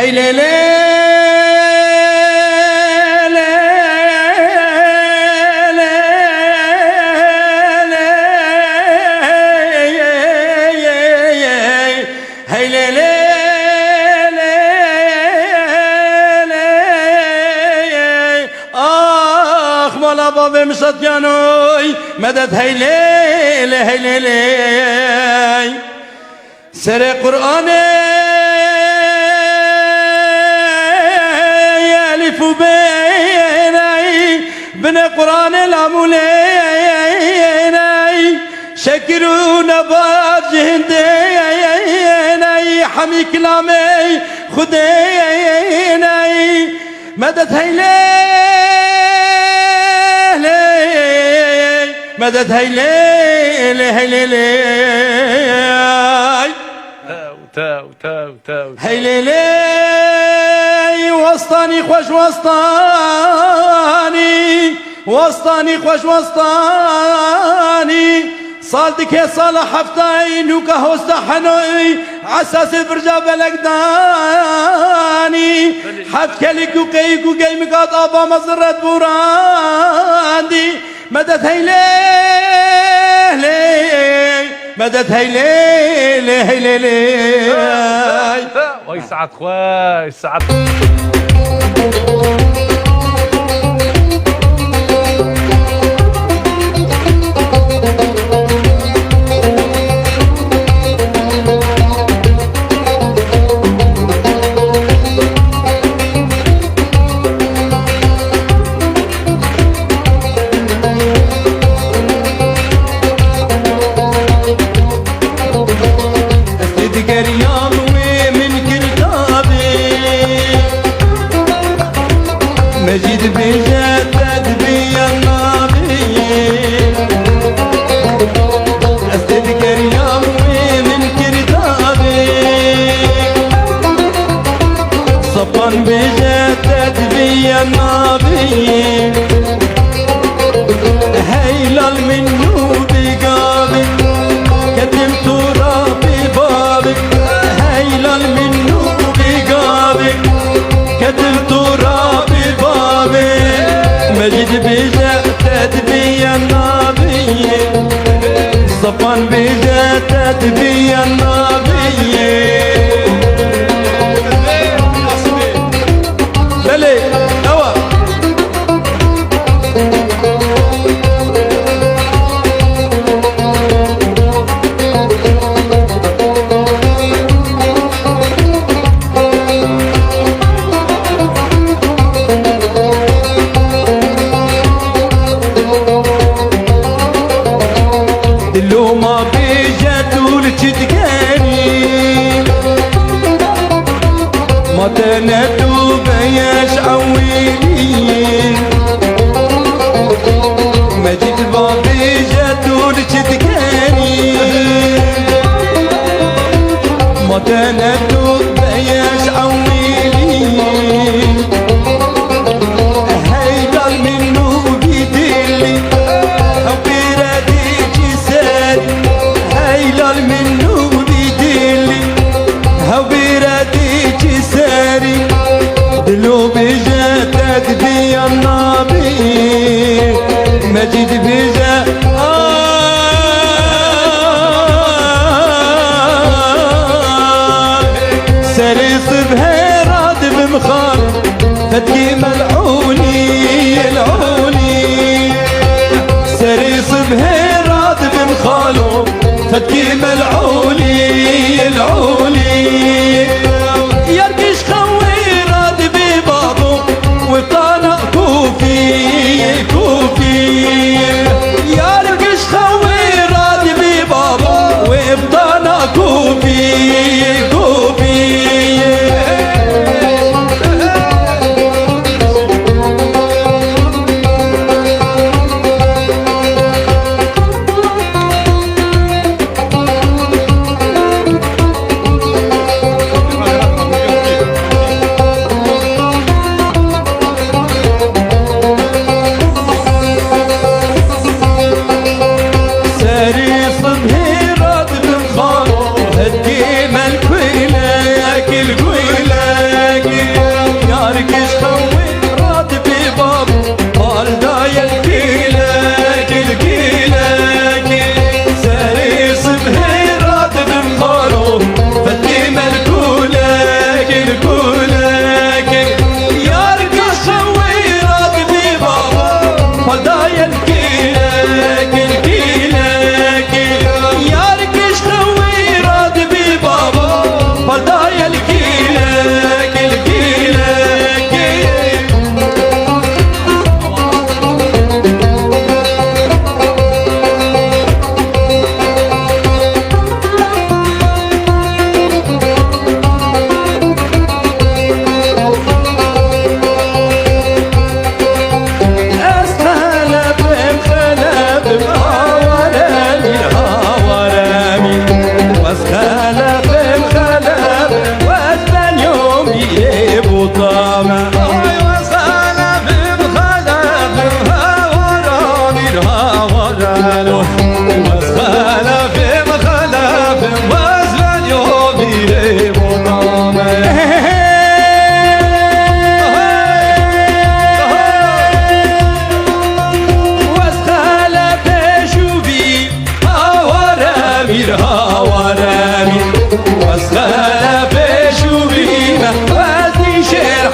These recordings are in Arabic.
هيلي لي بابي مشطيانوي مدد هيلي هيلي سر قرآني يالف بيني بن قرآن العموليني شكروا نبات جهنديني حمي كلامي خديني مدد هيلي مدد هيلي هيلي تاو هيلي وسطاني خوش وسطاني خوش وسطاني صال دكي صال حفتاين وكهوستا حنوي عساس الفرجا بلقداني حفت كلك وقيك وقي مقاط ابا مزرة بوراندي مدد هيلي مدد هيلي ويسعد خويا يسعد مجيد بجدد بي النبي أستذكر يومي من كرتابي صفا بجدد بي النبي هيلال منه بقابي كتم ترابي بابي هيلال منه بقابي كتم ترابي مجد بجدد بي النبي صفا بجدد بي النبي بلي نوى دلوما بجدول تدقاني ما تندو بياش عويلي مجد بابي جدول تدقاني ما تندو بياش عويلي هيدال منو بيدلي هيلال منو بيدلي هاو بيرادي جساري دلو بجدد بي النبي مجيد بجدد سري صبها راد بمخار فتكي ملعوني سري صبها راد بمخالو فتكي ملعوني يرقش خوي راد ببابو وطانا كوفي يرقش خوي راد ببابو وطانا كوفي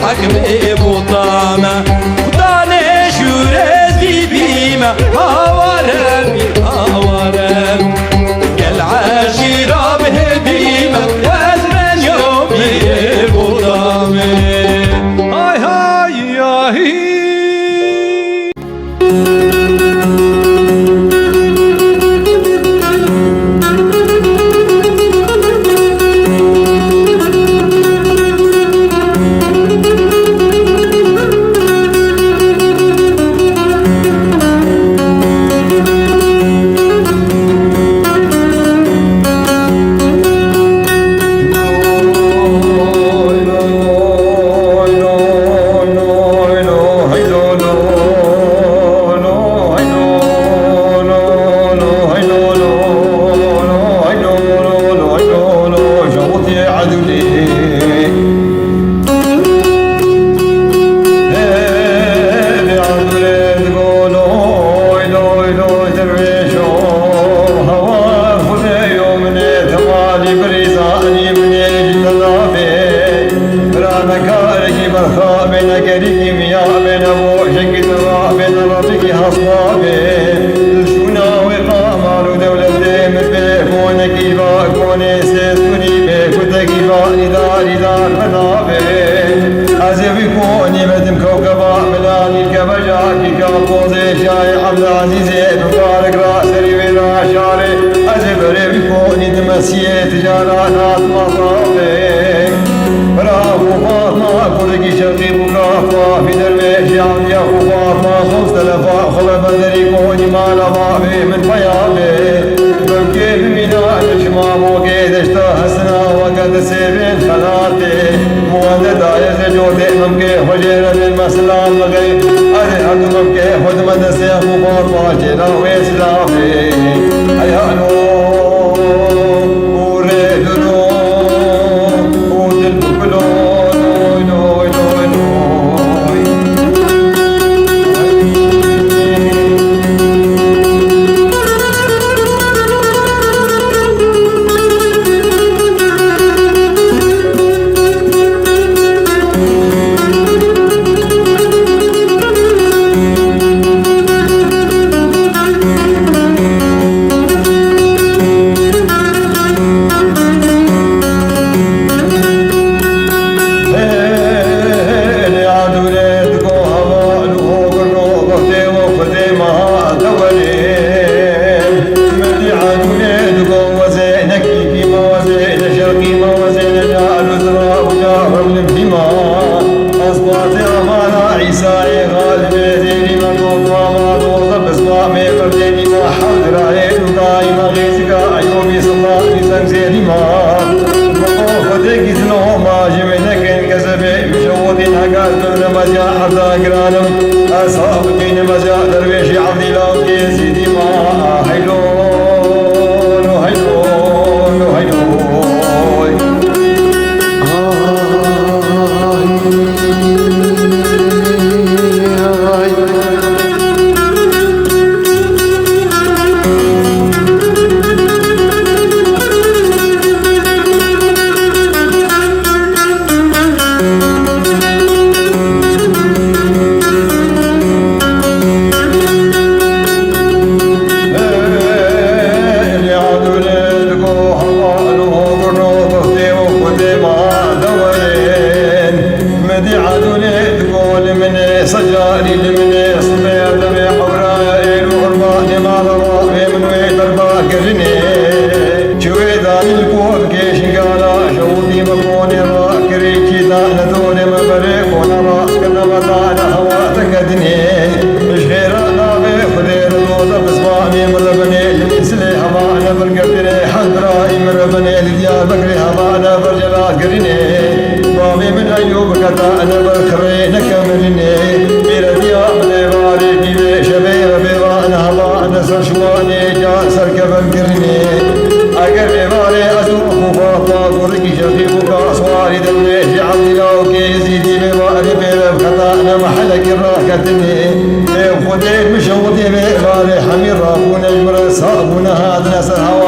حكمي بطامة دانش ورزي بيما هاورم هاورم العاشرة بهديمة وزمن يومي بطامة هاي هاي يا هي تجارات مطابق برافو فاطمة كلك شرقي بكافة في درويش يعني يا فاطمة 5000 خلف بدري كوني ما لفافي من فيابي بمكي بميناء الشمام وقيد اشتهسنا وقد سيبين خلاتي مودة دايز جودي ممكي حجيرة المسلام لغي أرحد ممكي خدمة سيخ فاطمة جلاوي سلافي أيانو خذي مشوطي بغالي حمير رابون اجمر الصابون هذا نسر هوا